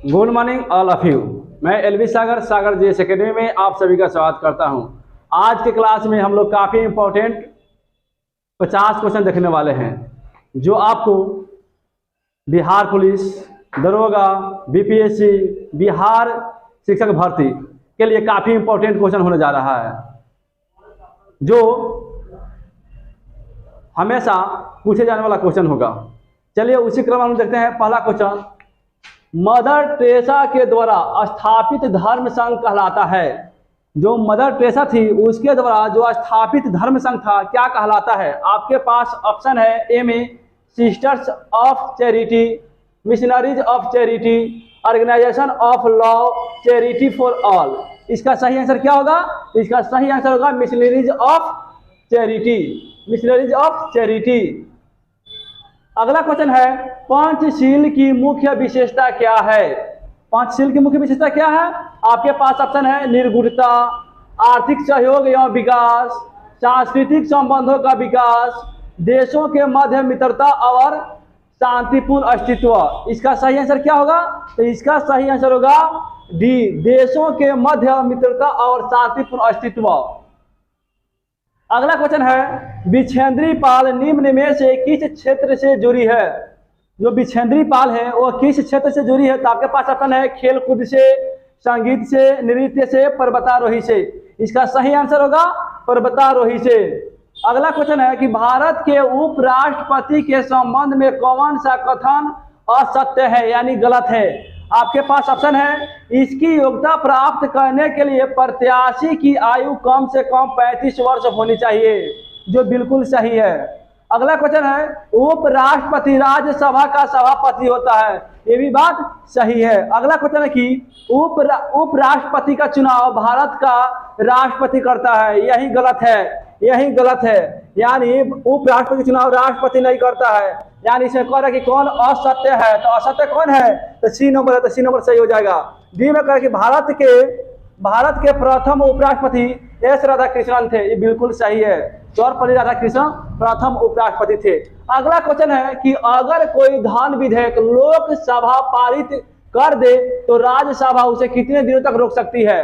Good morning all of you. मैं LV सागर GS academy में आप सभी का स्वागत करता हूं। आज के क्लास में हम लोग काफ़ी इम्पोर्टेंट 50 क्वेश्चन देखने वाले हैं जो आपको बिहार पुलिस, दरोगा, बीपीएससी, बिहार शिक्षक भर्ती के लिए काफ़ी इम्पोर्टेंट क्वेश्चन होने जा रहा है, जो हमेशा पूछे जाने वाला क्वेश्चन होगा। चलिए उसी क्रम में हम देखते हैं। पहला क्वेश्चन, मदर टेरेसा के द्वारा स्थापित धर्म संघ कहलाता है। जो मदर टेरेसा थी उसके द्वारा जो स्थापित धर्म संघ था क्या कहलाता है? आपके पास ऑप्शन है ए में sisters of charity, missionaries of charity, organisation of love, charity for all. इसका सही आंसर क्या होगा? इसका सही आंसर होगा missionaries of charity, missionaries of charity. अगला क्वेश्चन है, पंचशील की मुख्य विशेषता क्या है? पंचशील की मुख्य विशेषता क्या है? आपके पास ऑप्शन है निर्गुणता, आर्थिक सहयोग एवं विकास, सांस्कृतिक संबंधों का विकास, देशों के मध्य मित्रता और शांतिपूर्ण अस्तित्व। इसका सही आंसर क्या होगा? तो इसका सही आंसर होगा डी, देशों के मध्य मित्रता और शांतिपूर्ण अस्तित्व। अगला क्वेश्चन है, विछेंद्री पाल निम्न में से किस क्षेत्र से जुड़ी है? जो विछेंद्री पाल है वो किस क्षेत्र से जुड़ी है? तो आपके पास ऑप्शन है खेल कूद से, संगीत से, नृत्य से, पर्वतारोही से। इसका सही आंसर होगा पर्वतारोही से। अगला क्वेश्चन है कि भारत के उपराष्ट्रपति के संबंध में कौन सा कथन असत्य है यानी गलत है? आपके पास ऑप्शन है, इसकी योग्यता प्राप्त करने के लिए प्रत्याशी की आयु कम से कम 35 वर्ष होनी चाहिए, जो बिल्कुल सही है। अगला क्वेश्चन है, उपराष्ट्रपति राज्यसभा का सभापति होता है, ये भी बात सही है। अगला क्वेश्चन है कि उपराष्ट्रपति का चुनाव भारत का राष्ट्रपति करता है, यही गलत है, यही गलत है। यानी उपराष्ट्रपति चुनाव राष्ट्रपति नहीं करता है, यानी इसमें कह रहा है कि कौन असत्य है, तो असत्य कौन है? तो सी नंबर है, तो सी नंबर सही हो जाएगा। डी में कह कि भारत के प्रथम उपराष्ट्रपति एस राधाकृष्णन थे, ये बिल्कुल सही है। सर्वपल्ली राधाकृष्णन प्रथम उपराष्ट्रपति थे। अगला क्वेश्चन है कि अगर कोई धन विधेयक लोकसभा पारित कर दे तो राज्यसभा उसे कितने दिनों तक रोक सकती है?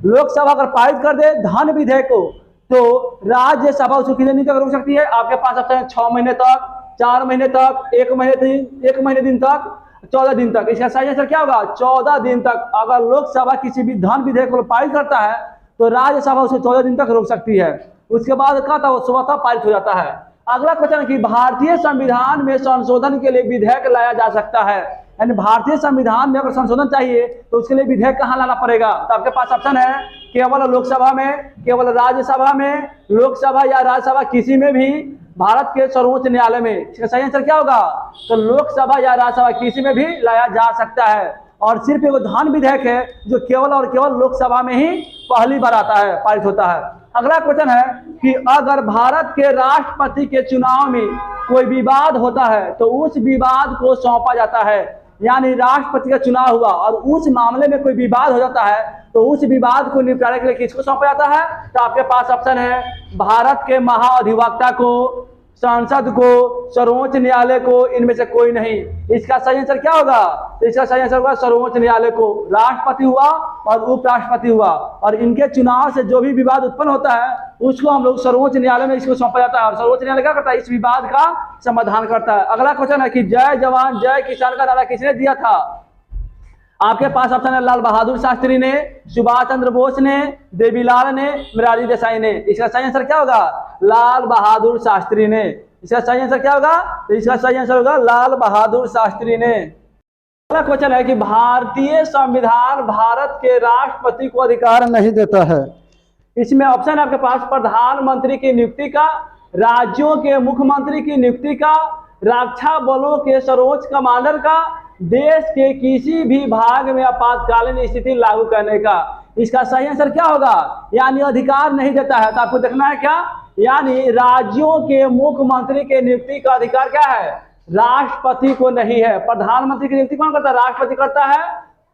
लोकसभा अगर पारित कर दे धन विधेयक को तो राज्यसभा उसको कितने दिन तक रोक सकती है? आपके पास ऑप्शन है 6 महीने तक, 4 महीने तक, 1 महीने दिन तक, 14 दिन तक। इसका सही आंसर क्या होगा? 14 दिन तक। अगर लोकसभा किसी भी धन विधेयक को पारित करता है तो राज्यसभा उसे 14 दिन तक रोक सकती है, उसके बाद क्या था वो स्वतः पारित हो जाता है। अगला क्वेश्चन है कि भारतीय संविधान में संशोधन के लिए विधेयक लाया जा सकता है, यानी भारतीय संविधान में अगर संशोधन चाहिए तो उसके लिए विधेयक कहाँ लाना पड़ेगा? तो आपके पास ऑप्शन है केवल लोकसभा में, केवल राज्यसभा में, लोकसभा या राज्यसभा किसी में भी, भारत के सर्वोच्च न्यायालय में। इसका सही आंसर क्या होगा? तो लोकसभा या राज्यसभा किसी में भी लाया जा सकता है, और सिर्फ एक धन विधेयक है जो केवल और केवल लोकसभा में ही पहली बार आता है, पारित होता है। अगला क्वेश्चन है कि अगर भारत के राष्ट्रपति के चुनाव में कोई विवाद होता है तो उस विवाद को सौंपा जाता है, यानी राष्ट्रपति का चुनाव हुआ और उस मामले में कोई विवाद हो जाता है तो उस विवाद को निपटाने के लिए किसको सौंपा जाता है? तो आपके पास ऑप्शन है भारत के महाधिवक्ता को, संसद को, सर्वोच्च न्यायालय को, इनमें से कोई नहीं। इसका सही आंसर क्या होगा? तो इसका सही आंसर होगा सर्वोच्च न्यायालय को। राष्ट्रपति हुआ और उपराष्ट्रपति हुआ और इनके चुनाव से जो भी विवाद उत्पन्न होता है उसको हम लोग सर्वोच्च न्यायालय में इसको सौंपा जाता है, और सर्वोच्च न्यायालय क्या करता है? इस विवाद का समाधान करता है। अगला क्वेश्चन है कि जय जवान जय किसान का नारा किसने दिया था? आपके पास ऑप्शन है लाल बहादुर शास्त्री ने, सुभाष चंद्र बोस ने, देवीलाल ने, मोरारजी देसाई ने। इसका सही आंसर क्या होगा? लाल बहादुर शास्त्री ने। इसका सही आंसर क्या होगा? तो इसका सही आंसर होगा लाल बहादुर शास्त्री ने। अगला क्वेश्चन है कि भारतीय संविधान भारत के राष्ट्रपति को अधिकार नहीं देता है। इसमें ऑप्शन है आपके पास प्रधानमंत्री की नियुक्ति का, राज्यों के मुख्यमंत्री की नियुक्ति का, रक्षा बलों के सर्वोच्च कमांडर का, देश के किसी भी भाग में आपातकालीन स्थिति लागू करने का। इसका सही आंसर क्या होगा? यानी अधिकार नहीं देता है, तो आपको देखना है क्या? यानी राज्यों के मुख्यमंत्री के नियुक्ति का अधिकार क्या है? राष्ट्रपति को नहीं है। प्रधानमंत्री की नियुक्ति कौन करता है? राष्ट्रपति करता है।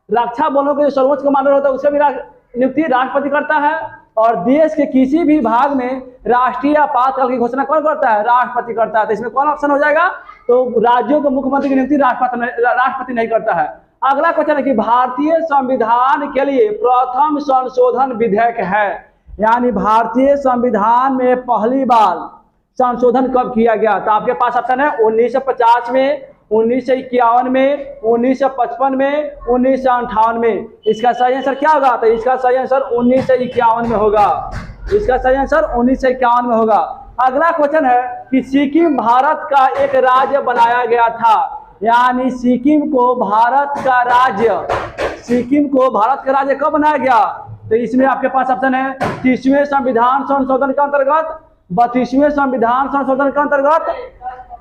रक्षा बलों के जो सर्वोच्च कमांडर होता है उसका भी नियुक्ति राष्ट्रपति करता है, और देश के किसी भी भाग में राष्ट्रीय आपातकाल की घोषणा कौन करता है? राष्ट्रपति करता है। तो इसमें कौन ऑप्शन हो जाएगा? तो राज्यों के मुख्यमंत्री की नियुक्ति राष्ट्रपति नहीं करता है। अगला क्वेश्चन है कि भारतीय संविधान के लिए प्रथम संशोधन विधेयक है, यानी भारतीय संविधान में पहली बार संशोधन कब किया गया? तो आपके पास ऑप्शन है 1950 में, 1951 में, 1955 में, 1958 में। इसका सही आंसर क्या होगा? तो इसका सही आंसर 1951 में होगा। इसका सही आंसर 1951 में होगा। अगला क्वेश्चन है कि सिक्किम भारत का एक राज्य बनाया गया था, यानी सिक्किम को भारत का राज्य कब बनाया गया? तो इसमें आपके पास ऑप्शन है 30वें संविधान संशोधन के अंतर्गत, 32वें संविधान संशोधन के अंतर्गत,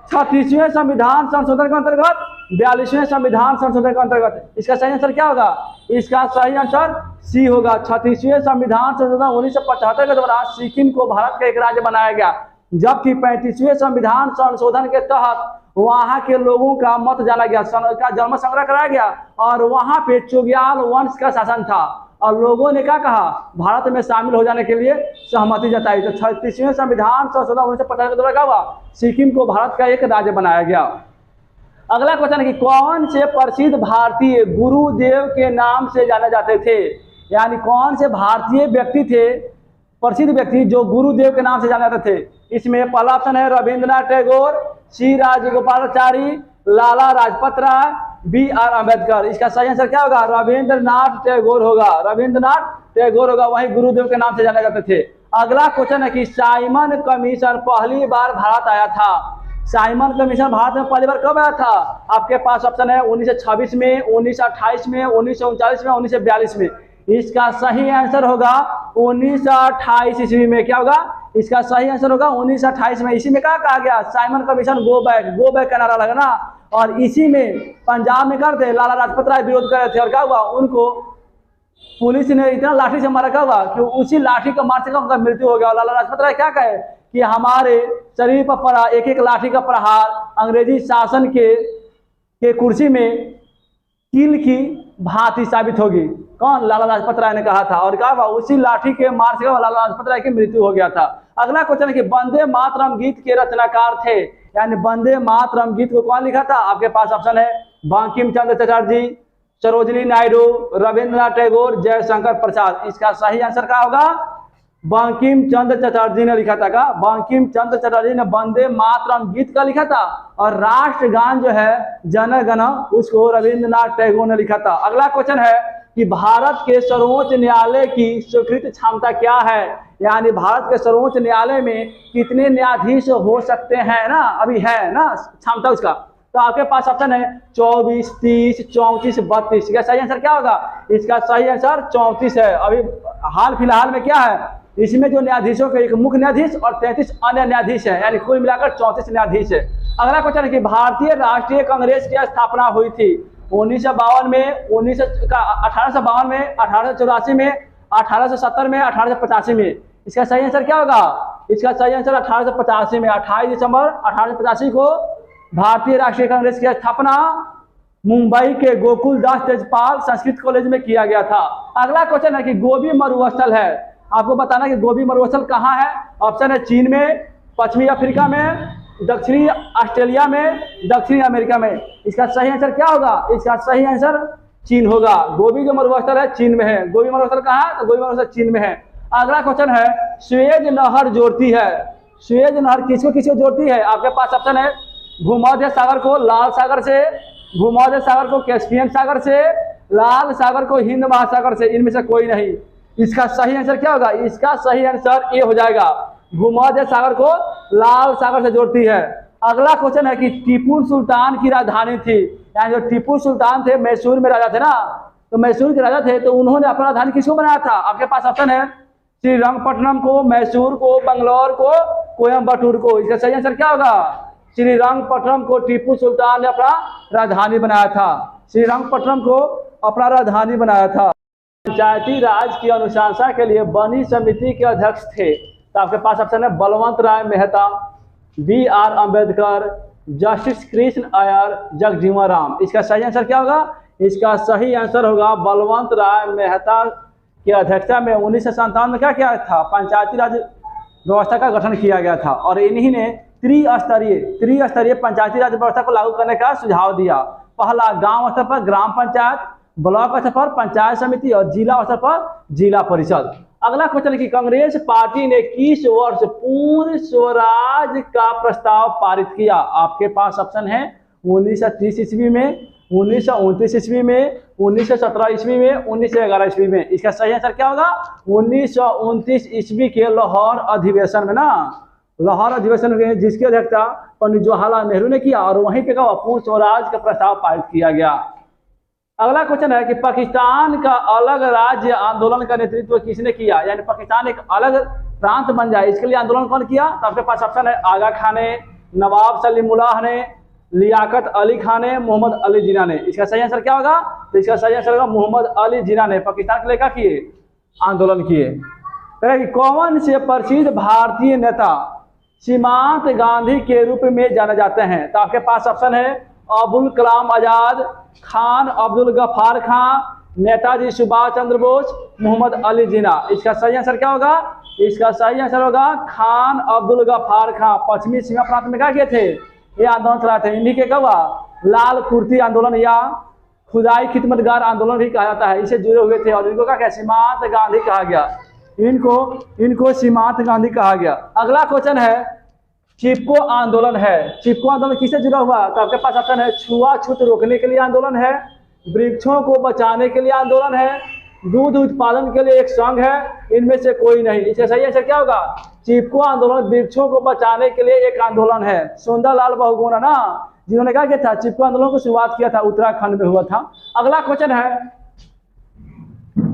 36वें संविधान संशोधन के अंतर्गत, 42वें संविधान संशोधन के अंतर्गत। इसका सही आंसर क्या होगा? इसका सही आंसर सी होगा। 36वें संविधान संशोधन 1975 के दौरान सिक्किम को भारत का एक राज्य बनाया गया, जबकि 35वें संविधान संशोधन के तहत वहां के लोगों का मत जाना गया, का जन्म संग्रह कराया गया और वहां पे चोग्याल वंश का शासन था और लोगों ने क्या कहा? भारत में शामिल हो जाने के लिए सहमति जताई। तो 36वें संविधान संशोधन 1950 के दौरान क्या हुआ? सिक्किम को भारत का एक राज्य बनाया गया। अगला क्वेश्चन है कि कौन से प्रसिद्ध भारतीय गुरुदेव के नाम से जाने जाते थे, यानी कौन से भारतीय व्यक्ति थे, प्रसिद्ध व्यक्ति जो गुरुदेव के नाम से जाने जाते थे? इसमें पहला ऑप्शन है रविंद्रनाथ टैगोर, सी राजगोपालाचारी, लाला लाजपत राय, बी आर अम्बेडकर। इसका सही आंसर क्या होगा? रविंद्रनाथ टैगोर होगा। रविंद्रनाथ टैगोर होगा, वही गुरुदेव के नाम से जाने जाते थे। अगला क्वेश्चन है कि साइमन कमीशन पहली बार भारत आया था। साइमन कमीशन भारत में पहली बार कब आया था? आपके पास ऑप्शन है 1926 में, 1928 में, 1939 में, 1942 में। इसका सही आंसर होगा 1928 ईस्वी में। क्या होगा? इसका सही आंसर होगा 1928 में। इसी में क्या कहा गया? साइमन कमीशन गो बैक का नारा लगा ना, और इसी में पंजाब में करते लाला लाजपत राय विरोध कर रहे थे और क्या हुआ? उनको पुलिस ने इतना लाठी से मारा, क्या हुआ कि उसी लाठी का मार से उनका मृत्यु हो गया। लाला लाजपत राय क्या कहे कि हमारे शरीर पर पड़ा एक एक लाठी का प्रहार अंग्रेजी शासन के कुर्सी में कील की भांति साबित होगी। कौन? लाला लाजपत राय ने कहा था और क्या हुआ? उसी लाठी के मार से लाला लाजपत राय की मृत्यु हो गया था। अगला क्वेश्चन है कि वंदे मातरम गीत के रचनाकार थे, यानी वंदे मातरम गीत को कौन लिखा था? आपके पास ऑप्शन है बंकिम चंद्र चटर्जी, सरोजिनी नायडू, रविंद्रनाथ टैगोर, जयशंकर प्रसाद। इसका सही आंसर क्या होगा? बंकिम चंद्र चटर्जी ने लिखा था। का बंकिम चंद्र चटर्जी ने वंदे मातरम गीत का लिखा था और राष्ट्रगान जो है जन गण उसको रविंद्रनाथ टैगोर ने लिखा था। अगला क्वेश्चन है कि भारत के सर्वोच्च न्यायालय की स्वीकृत क्षमता क्या है, यानी भारत के सर्वोच्च न्यायालय में कितने न्यायाधीश हो सकते हैं ना, अभी है ना क्षमता उसका। तो आपके पास ऑप्शन है 24, 30, 34, 32। इसका सही आंसर क्या होगा? इसका सही आंसर 34 है। अभी हाल फिलहाल में क्या है, इसमें जो न्यायाधीशों के एक मुख्य न्यायाधीश और 33 अन्य न्यायाधीश है, यानी कुल मिलाकर 34 न्यायाधीश है। अगला क्वेश्चन है कि भारतीय राष्ट्रीय कांग्रेस की स्थापना हुई थी 1952 में, 1852 में, 1884 में, 1870 में, 1885 में। इसका सही आंसर क्या होगा? इसका सही आंसर 1885 में, 28 दिसंबर 1885 को भारतीय राष्ट्रीय कांग्रेस की स्थापना मुंबई के गोकुलदास तेजपाल संस्कृत कॉलेज में किया गया था। अगला क्वेश्चन है कि गोबी मरुस्थल है, आपको बताना कि गोबी मरुस्थल कहाँ है। ऑप्शन है चीन में, पश्चिमी अफ्रीका में, दक्षिणी ऑस्ट्रेलिया में, दक्षिणी अमेरिका में। इसका सही आंसर क्या होगा? इसका सही आंसर चीन होगा। गोबी जो मरुस्थल है चीन में है। गोबी मरुस्थल कहाँ है? तो गोबी मरुस्थल चीन में है। अगला क्वेश्चन है स्वेज नहर जोड़ती है, स्वेज नहर किसको किसको जोड़ती है? आपके पास ऑप्शन है भूमध्य सागर को लाल सागर से, भूमध्य सागर को कैस्पियन सागर से, लाल सागर को हिंद महासागर से। इनमें से कोई नहीं। इसका सही आंसर क्या होगा? इसका सही आंसर ए हो जाएगा, भूमध्य सागर को लाल सागर से जोड़ती है। अगला क्वेश्चन है कि टीपू सुल्तान की राजधानी थी, यानी जो टीपू सुल्तान थे मैसूर में राजा थे ना, तो मैसूर के राजा थे तो उन्होंने अपना राजधानी किसको बनाया था? आपके पास ऑप्शन है श्रीरंगपट्टनम को, मैसूर को, बंगलौर को, कोयम्बटूर को। इसका सही आंसर क्या होगा? श्रीरंगपट्टनम को टीपू सुल्तान ने अपना राजधानी बनाया था। श्रीरंगपट्टनम को अपना राजधानी बनाया था। पंचायती राज की अनुशंसा के लिए बनी समिति के अध्यक्ष थे, तो आपके पास ऑप्शन है Balwant Rai Mehta, B R Ambedkar, Justice Krishna Iyer, Jagjivan Ram. इसका सही आंसर क्या होगा? इसका सही आंसर होगा बलवंत राय मेहता की अध्यक्षता में 1957 में क्या किया था? पंचायती राज व्यवस्था का गठन किया गया था और इन्हीं ने त्रिस्तरीय पंचायती राज व्यवस्था को लागू करने का सुझाव दिया। पहला गांव स्तर पर ग्राम पंचायत, ब्लॉक स्तर पर पंचायत समिति और जिला स्तर पर जिला परिषद। अगला क्वेश्चन कि कांग्रेस पार्टी ने किस वर्ष पूर्ण स्वराज का प्रस्ताव पारित किया? आपके पास ऑप्शन है 1930 ईस्वी में, 1929 ईस्वी में, 1917 ईस्वी में, 1911 ईस्वी में। इसका सही आंसर क्या होगा? 1929 ईस्वी के लाहौर अधिवेशन में ना, लाहौर अधिवेशन में जिसकी अध्यक्षता पंडित जवाहरलाल नेहरू ने किया और वहीं पे पूर्ण स्वराज का प्रस्ताव पारित किया गया। अगला क्वेश्चन है कि पाकिस्तान का अलग राज्य आंदोलन का नेतृत्व किसने किया? यानी पाकिस्तान एक अलग प्रांत बन जाए इसके लिए आंदोलन कौन किया? तो आपके पास ऑप्शन है आगा खान ने, नवाब सलीमुल्लाह ने, लियाकत अली खान ने, मोहम्मद अली जिन्ना ने। इसका सही आंसर क्या होगा? तो इसका सही आंसर होगा मोहम्मद अली जिन्ना ने पाकिस्तान के लिए क्या किए? आंदोलन किए। कौन से प्रसिद्ध भारतीय नेता सीमांत गांधी के रूप में जाने जाते हैं? तो आपके पास ऑप्शन है अबुल कलाम आजाद, खान अब्दुल गफ्फार खान, नेताजी सुभाष चंद्र बोस, मोहम्मद अली जिन्ना। इसका सही आंसर क्या होगा? इसका सही आंसर होगा खान अब्दुल गफ्फार खान। पश्चिमी सीमा प्रांत में क्या किए थे? ये आंदोलन चलाए थे। इन्हीं के कब लाल कुर्ती आंदोलन या खुदाई खिदमतगार आंदोलन भी कहा जाता है, इसे जुड़े हुए थे और इनको क्या सीमांत गांधी कहा गया। इनको सीमांत गांधी कहा गया। अगला क्वेश्चन है चिपको आंदोलन है। चिपको आंदोलन किससे जुड़ा हुआ? तो आपके पास ऑप्शन है छुआछूत रोकने के लिए आंदोलन है, वृक्षों को बचाने के लिए आंदोलन है, दूध उत्पादन के लिए एक संघ है, इनमें से कोई नहीं। इसका सही आंसर क्या होगा? चिपको आंदोलन वृक्षों को बचाने के लिए एक आंदोलन है। सुंदरलाल बहुगुणा ना, जिन्होंने क्या किया था? चिपको आंदोलन को शुरुआत किया था, उत्तराखंड में हुआ था। अगला क्वेश्चन है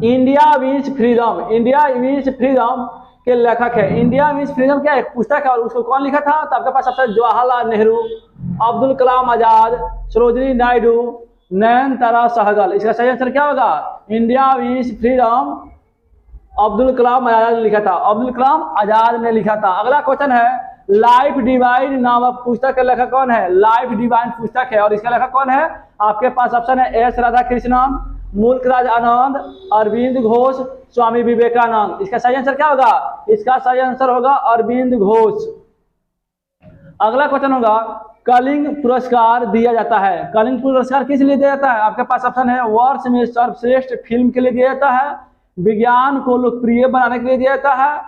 India means freedom. India means freedom के लेखक है। इंडिया मीन्स फ्रीडम क्या एक पुस्तक है और उसको कौन लिखा था? तो आपके पास सबसे जवाहरलाल नेहरू, अब्दुल कलाम आजाद, सरोजिनी नायडू, नयनतारा सहगल। इसका सही आंसर क्या होगा? India means freedom Abdul Kalam Azad ने लिखा था, अब्दुल कलाम आजाद ने लिखा था। अगला क्वेश्चन है लाइफ डिवाइन नामक पुस्तक का लेखक कौन है? लाइफ डिवाइन पुस्तक है और इसका लेखक कौन है? आपके पास ऑप्शन है एस राधा कृष्णन, मुल्कराज आनंद, अरविंद घोष, स्वामी विवेकानंद। इसका सही आंसर क्या होगा? इसका सही आंसर होगा अरविंद घोष। अगला क्वेश्चन होगा कलिंग पुरस्कार दिया जाता है। कलिंग पुरस्कार किस लिए दिया जाता है? आपके पास ऑप्शन है वर्ष में सर्वश्रेष्ठ फिल्म के लिए दिया जाता है, विज्ञान को लोकप्रिय बनाने के लिए दिया जाता है,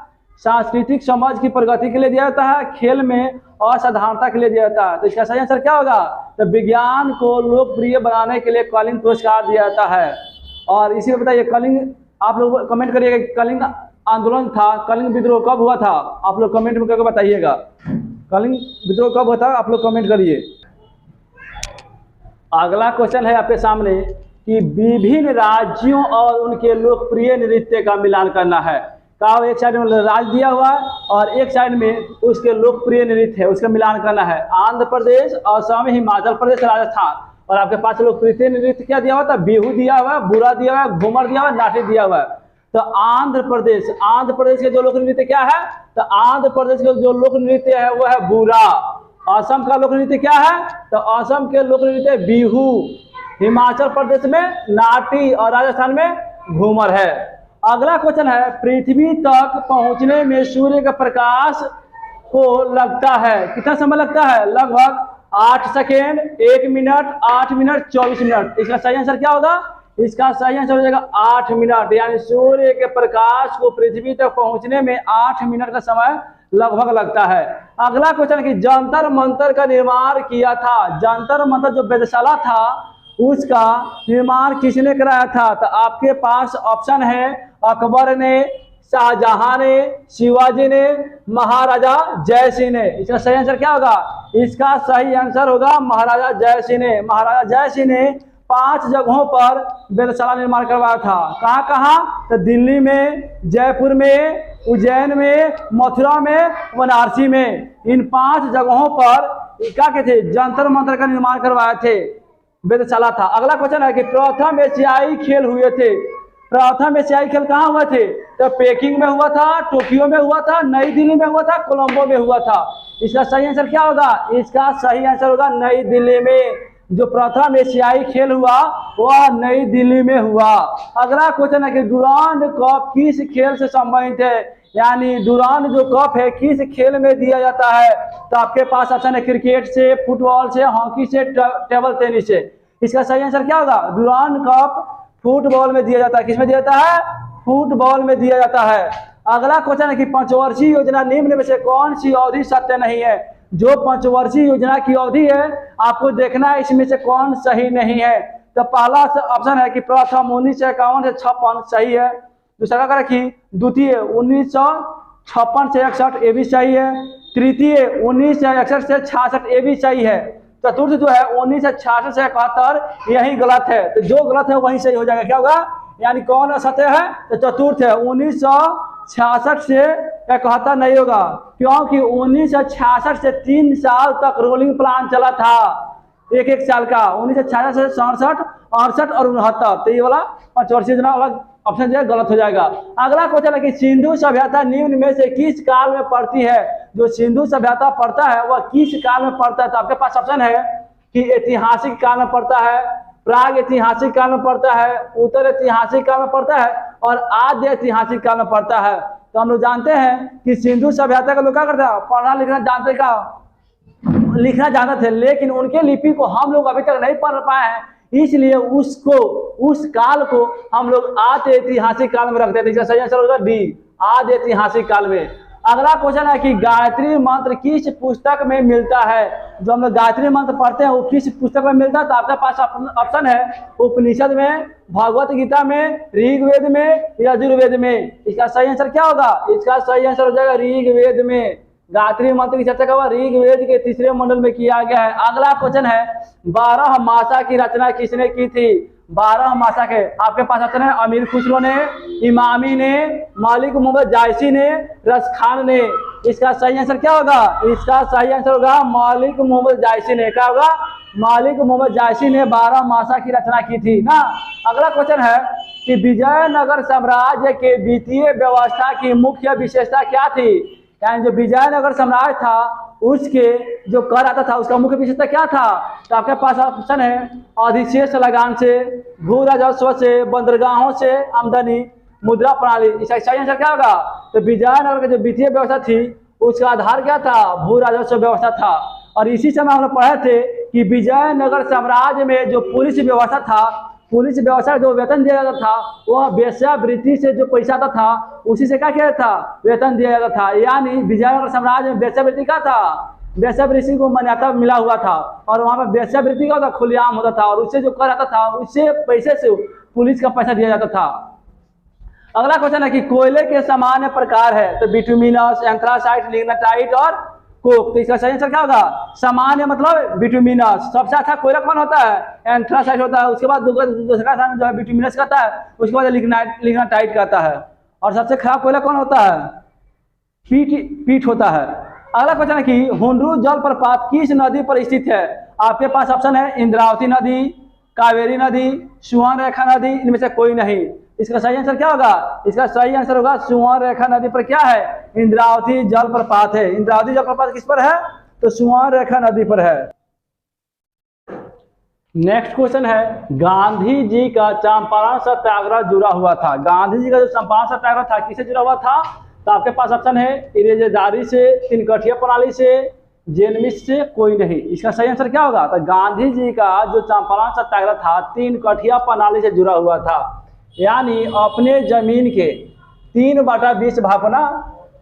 सांस्कृतिक समाज की प्रगति के लिए दिया जाता है, खेल में असाधारणता के लिए दिया जाता है। तो इसका सही आंसर क्या होगा? तो विज्ञान को लोकप्रिय बनाने के लिए कलिंग पुरस्कार दिया जाता है। और इसी में बताइए कलिंग, आप लोग कमेंट करिएगा कलिंग आंदोलन था, कलिंग विद्रोह कब हुआ था? आप लोग कमेंट में करके बताइएगा कलिंग विद्रोह कब हुआ था, आप लोग कमेंट करिए। अगला क्वेश्चन है आपके सामने कि विभिन्न राज्यों और उनके लोकप्रिय नृत्य का मिलान करना है। का एक साइड में राज्य दिया हुआ है और एक साइड में उसके लोकप्रिय नृत्य है, उसका मिलान करना है। आंध्र प्रदेश, असम, हिमाचल प्रदेश, राजस्थान। और आपके पास लोकप्रिय नृत्य क्या दिया हुआ था? बिहू दिया हुआ है, बुरा दिया हुआ है, घूमर दिया हुआ है, नाटी दिया हुआ है। तो आंध्र प्रदेश के जो लोक नृत्य क्या है? तो आंध्र प्रदेश का जो लोक नृत्य है वो है बुरा। असम का लोक नृत्य क्या है? तो असम के लोक नृत्य बिहू, हिमाचल प्रदेश में नाटी और राजस्थान में घूमर है। अगला क्वेश्चन है पृथ्वी तक पहुंचने में सूर्य का प्रकाश को लगता है कितना समय लगता है? लगभग 8 सेकेंड, 1 मिनट, 8 मिनट, 24 मिनट। इसका सही आंसर क्या होगा? इसका सही आंसर हो जाएगा 8 मिनट। यानी सूर्य के प्रकाश को पृथ्वी तक पहुंचने में 8 मिनट का समय लगभग लगता है। अगला क्वेश्चन कि जंतर मंतर का निर्माण किया था। जंतर मंतर जो वेधशाला था उसका निर्माण किसने कराया था? तो आपके पास ऑप्शन है अकबर ने, शाहजहां ने, शिवाजी ने, महाराजा जय सिंह ने। इसका सही आंसर क्या होगा? इसका सही आंसर होगा महाराजा जय सिंह ने। महाराजा जय सिंह ने 5 जगहों पर वेधशाला निर्माण करवाया था। कहाँ कहाँ? तो दिल्ली में, जयपुर में, उज्जैन में, मथुरा में, वाराणसी में। इन 5 जगहों पर क्या कहते थे? जंतर मंतर का निर्माण करवाए थे, वेधशाला था। अगला क्वेश्चन है कि प्रथम एशियाई खेल हुए थे। प्रथम एशियाई खेल कहाँ हुए थे? तो पेकिंग में हुआ था, टोक्यो में हुआ था, नई दिल्ली में हुआ था, कोलंबो में हुआ था। इसका सही आंसर क्या होगा? इसका सही आंसर होगा नई दिल्ली में। जो प्रथम एशियाई खेल हुआ वह नई दिल्ली में हुआ। अगला क्वेश्चन है कि डुरांड कप किस खेल से संबंधित है? यानी डुरांड जो कप है किस खेल में दिया जाता है? तो आपके पास ऑप्शन है क्रिकेट से, फुटबॉल से, हॉकी से, टेबल टेनिस से। इसका सही आंसर क्या होगा? डुरांड कप फुटबॉल में दिया जाता है। किसमें दिया जाता है? फुटबॉल में दिया जाता है। अगला क्वेश्चन है कि पंचवर्षीय योजना निम्न में से कौन सी अवधि सत्य नहीं है? जो पंचवर्षीय योजना की अवधि है आपको देखना है इसमें से कौन सही नहीं है। तो पहला ऑप्शन है कि प्रथम 1951 से 56 सही है। दूसरा क्या रखी? द्वितीय 1956 से 61 ये भी सही है। तृतीय 1961 से 66 ये भी सही है। चतुर्थ जो है 1966 से 71 यही गलत है। तो जो गलत है वही सही हो जाएगा। क्या होगा? यानी कौन असत्य है? तो चतुर्थ है। 1966 से 71 नहीं होगा, क्योंकि 1966 से 3 साल तक रोलिंग प्लान चला था, एक साल का। 1966 से 67, 68 और 69। तो ये वाला पंचवर्षीय योजना वाला ऑप्शन जो है गलत हो जाएगा। अगला क्वेश्चन है कि सिंधु सभ्यता निम्न में से किस काल में पड़ती है? जो सिंधु सभ्यता पड़ता है वह किस काल में पड़ता है? तो आपके पास ऑप्शन है कि ऐतिहासिक काल में पड़ता है, प्राग ऐतिहासिक काल में पड़ता है, उत्तर ऐतिहासिक काल में पड़ता है और आद्य ऐतिहासिक काल में पड़ता है। तो हम लोग जानते हैं कि सिंधु सभ्यता का लोग क्या करता है? पढ़ना लिखना जानते का लिखना जानते थे, लेकिन उनके लिपि को हम लोग अभी तक नहीं पढ़ पाए हैं, इसलिए उस काल को हम लोग आद्य ऐतिहासिक काल में रखते थे। इसका सही आंसर होगा डी, आद्य ऐतिहासिक काल में। अगला क्वेश्चन है कि गायत्री मंत्र किस पुस्तक में मिलता है? जो हम लोग गायत्री मंत्र पढ़ते हैं वो किस पुस्तक में मिलता है? तो आपके पास ऑप्शन है उपनिषद में, भगवत गीता में, ऋग्वेद में, यजुर्वेद में। इसका सही आंसर क्या होगा? इसका सही आंसर हो जाएगा ऋग्वेद में। गायत्री मंत्र की चर्चा का ऋग्वेद के 3रे मंडल में किया गया है। अगला क्वेश्चन है 12 मासा की रचना किसने की थी? 12 मासा के आपके पास ऑप्शन है अमीर खुसरो ने, इमामी ने, मलिक मोहम्मद जायसी ने, रसखान ने। इसका सही आंसर क्या होगा? इसका सही आंसर होगा मलिक मोहम्मद जायसी ने। क्या होगा? मलिक मोहम्मद जायसी ने 12 मासा की रचना की थी ना। अगला क्वेश्चन है कि विजयनगर साम्राज्य के वित्तीय व्यवस्था की मुख्य विशेषता क्या थी? यानी जो विजयनगर साम्राज्य था उसके जो कर आता था उसका मुख्य विशेषता क्या था? तो आपके पास ऑप्शन है अधिशेष लगान से, भू राजस्व से, बंदरगाहों से आमदनी, मुद्रा प्रणाली। इसका सही आंसर क्या होगा? तो विजयनगर की जो वित्तीय व्यवस्था थी उसका आधार क्या था? भू राजस्व व्यवस्था था। और इसी समय हम लोग पढ़े थे कि विजयनगर साम्राज्य में जो पुलिस व्यवस्था था, पुलिस व्यवस्था जो वेतन दिया जाता था वह वेश्यावृत्ति से जो पैसा आता था उसी से क्या किया था? वेतन दिया जाता था। यानी विजयनगर साम्राज्य में वेश्यावृत्ति का था, वेश्यावृत्ति को मान्यता मिला हुआ था और वहां पर वेश्यावृत्ति का होता खुलेआम होता था और उससे जो कर आता था उससे पैसे से पुलिस का पैसा दिया जाता था। अगला क्वेश्चन है कि कोयले के सामान्य प्रकार है? तो बिटुमिनस, एंथ्रासाइट, लिग्नाइट और कोक। तो इसका सही आंसर क्या होगा? सामान्य मतलब बिटुमिनस। सबसे अच्छा कोयला कौन होता है? एंथ्रासाइट होता है। उसके बाद दूसरा स्थान जो है बिटुमिनस कहता है, उसके बाद लिग्नाइट कहता है। और सबसे खराब कोयला कौन होता है? पीट होता है। अगला क्वेश्चन है कि हुंडरू जलप्रपात किस नदी पर स्थित है? आपके पास ऑप्शन है इंद्रावती नदी, कावेरी नदी, सुवर्ण रेखा नदी, इनमें से कोई नहीं। इसका सही आंसर क्या होगा? इसका सही आंसर होगा सुवर्ण रेखा नदी पर क्या है? इंद्रावती जलप्रपात है। इंद्रावती जलप्रपात किस पर है? तो सुवर्ण रेखा नदी पर है। नेक्स्ट क्वेश्चन है गांधी जी का चंपारण सत्याग्रह जुड़ा हुआ था। गांधी जी का जो चंपारण सत्याग्रह था किससे जुड़ा हुआ था? तो आपके पास ऑप्शन है इरेजेदारी से, तीनकठिया प्रणाली से, जेनमिस से, कोई नहीं। इसका सही आंसर क्या होगा? तो गांधी जी का जो चंपारण सत्याग्रह था 3 प्रणाली से जुड़ा हुआ था। यानी अपने जमीन के 3/20 भाग पर ना,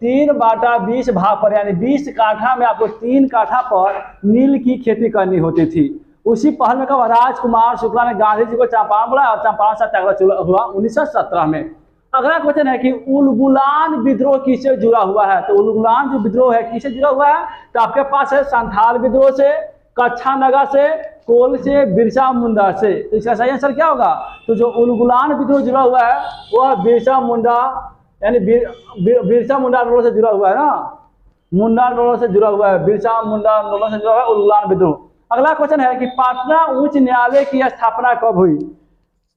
3/20 भाग पर, यानी 20 काठा में आपको 3 काठा पर नील की खेती करनी होती थी। उसी पहल में कब राजकुमार शुक्ला ने गांधी जी को चंपारण बुलाया और चंपारण सत्याग्रह हुआ 1917 में। अगला क्वेश्चन है कि उलगुलान विद्रोह किससे जुड़ा हुआ है? तो उलगुलान जो विद्रोह है किससे जुड़ा हुआ है? तो आपके पास है संथाल विद्रोह से, कच्छा नगा से, कोल से, बिरसा मुंडा से। तो इसका सही आंसर क्या होगा? तो जो उलगुलान विद्रोह जुड़ा हुआ है वह बिरसा मुंडा यानी बिरसा मुंडा आंदोलन से जुड़ा हुआ है ना, मुंडा आंदोलन से जुड़ा हुआ है, बिरसा मुंडा आंदोलन से जुड़ा हुआ है उलगुलान विद्रोह। अगला क्वेश्चन है कि पटना उच्च न्यायालय की स्थापना कब हुई?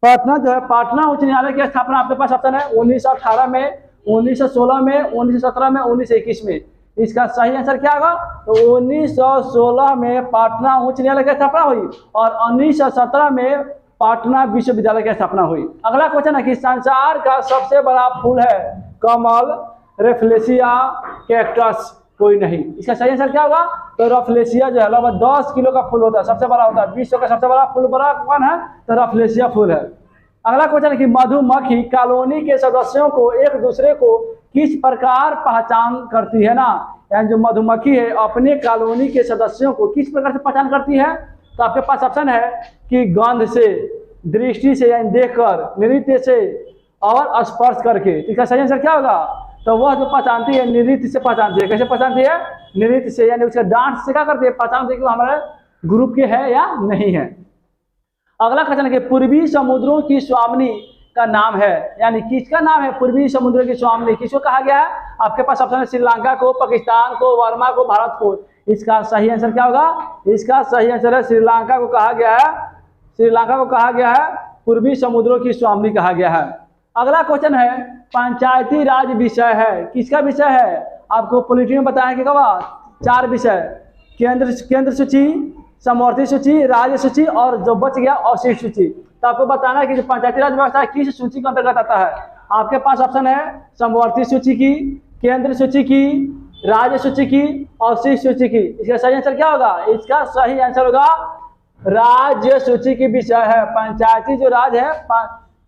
पटना जो है पटना उच्च न्यायालय की स्थापना आपके पास ऑप्शन है 1918 में, 1916 में, 1917 में, 1921 में। इसका सही आंसर क्या होगा? तो 1916 में पटना उच्च न्यायालय की स्थापना हुई और 1917 में पटना विश्वविद्यालय की स्थापना हुई। अगला क्वेश्चन है कि संसार का सबसे बड़ा फूल है कमल, रेफ्लेसिया, कैक्टस। कोई नहीं। इसका सही आंसर क्या होगा? तो रफलेशिया जो है लगभग 10 किलो का फूल होता है, सबसे बड़ा होता है। विश्व का सबसे बड़ा फूल बड़ा कौन है? तो रफलेशिया फूल है। अगला क्वेश्चन है कि मधुमक्खी कॉलोनी के सदस्यों को एक दूसरे को किस प्रकार पहचान करती है ना, यानी जो मधुमक्खी है अपने कॉलोनी के सदस्यों को किस प्रकार से पहचान करती है? तो आपके पास ऑप्शन है कि गंध से, दृष्टि से यानी देखकर, नृत्य से और स्पर्श करके। इसका सही आंसर क्या होगा? तो वह जो पहचानती है नृत्य से पहचानती है। कैसे पहचानती है? नृत्य से, यानी उसका डांस से क्या करती है? पहचानती है कि वो हमारे ग्रुप के है या नहीं है। अगला क्वेश्चन है कि पूर्वी समुद्रों की स्वामिनी का नाम है, यानी किसका नाम है पूर्वी समुद्र की स्वामिनी? किसको कहा गया है? आपके पास ऑप्शन है श्रीलंका को, पाकिस्तान को, वर्मा को, भारत को। इसका सही आंसर क्या होगा? इसका सही आंसर है श्रीलंका को कहा गया है। श्रीलंका को कहा गया है पूर्वी समुद्रों की स्वामिनी कहा गया है। अगला क्वेश्चन है पंचायती राज विषय है, किसका विषय है? आपको पॉलिटी में बताया कि कब 4 विषय, केंद्र सूची, समवर्ती सूची, राज्य सूची और जो बच गया अवशिष्ट सूची। तो आपको बताना है कि जो पंचायती राज व्यवस्था किस सूची के अंतर्गत आता है। आपके पास ऑप्शन है समवर्ती सूची की, केंद्र सूची की, राज्य सूची की, अवशिष्ट सूची की। इसका सही आंसर क्या होगा? इसका सही आंसर होगा राज्य सूची की विषय है। पंचायती जो राज है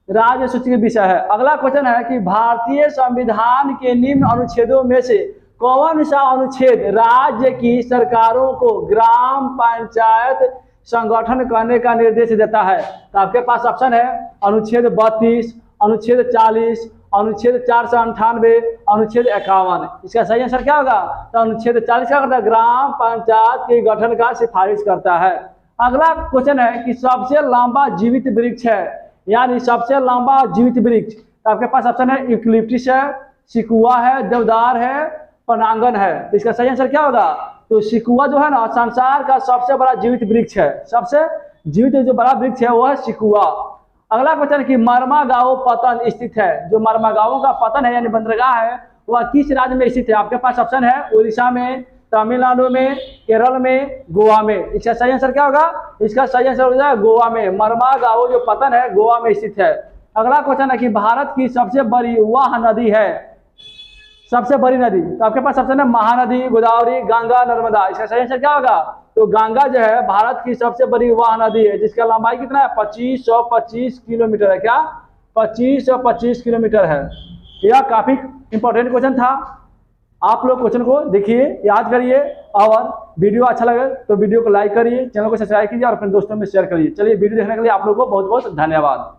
राज्य सूची की विषय है। अगला क्वेश्चन है कि भारतीय संविधान के निम्न अनुच्छेदों में से कौन सा अनुच्छेद राज्य की सरकारों को ग्राम पंचायत संगठन करने का निर्देश देता है? तो आपके पास ऑप्शन है अनुच्छेद 32, अनुच्छेद 40, अनुच्छेद 498, अनुच्छेद 51। इसका सही आंसर क्या होगा? तो अनुच्छेद 40 क्या करता है? ग्राम पंचायत के गठन का सिफारिश करता है। अगला क्वेश्चन है कि सबसे लंबा जीवित वृक्ष है, यानी सबसे लंबा जीवित वृक्ष। तो आपके पास ऑप्शन है यूकलिप्टस है, सिकुआ है, देवदार है, पनांगन है। इसका सही आंसर क्या होगा? तो सिकुआ जो है ना संसार का सबसे बड़ा जीवित वृक्ष है। सबसे जीवित जो बड़ा वृक्ष है वो है सिकुआ। अगला क्वेश्चन कि मर्मागांव पतन स्थित है, जो मर्मागांव का पतन है यानी बंदरगाह है वह किस राज्य में स्थित है? आपके पास ऑप्शन है उड़ीसा में, तमिलनाडु में, केरल में, गोवा में। इसका सही आंसर क्या होगा? इसका सही आंसर हो जाएगा गोवा में। मर्मागांव जो पतन है गोवा में स्थित है। अगला क्वेश्चन है कि भारत की सबसे बड़ी वह नदी है, सबसे बड़ी नदी। तो आपके पास ऑप्शन है महानदी, गोदावरी, गंगा, नर्मदा। इसका सही आंसर क्या होगा? तो गंगा जो है भारत की सबसे बड़ी वह नदी है जिसका लंबाई कितना है? 2525 किलोमीटर है। क्या 2525 किलोमीटर है? यह काफी इंपॉर्टेंट क्वेश्चन था। आप लोग क्वेश्चन को देखिए, याद करिए और वीडियो अच्छा लगे तो वीडियो को लाइक करिए, चैनल को सब्सक्राइब कीजिए और अपने दोस्तों में शेयर करिए। चलिए वीडियो देखने के लिए आप लोग को बहुत बहुत धन्यवाद।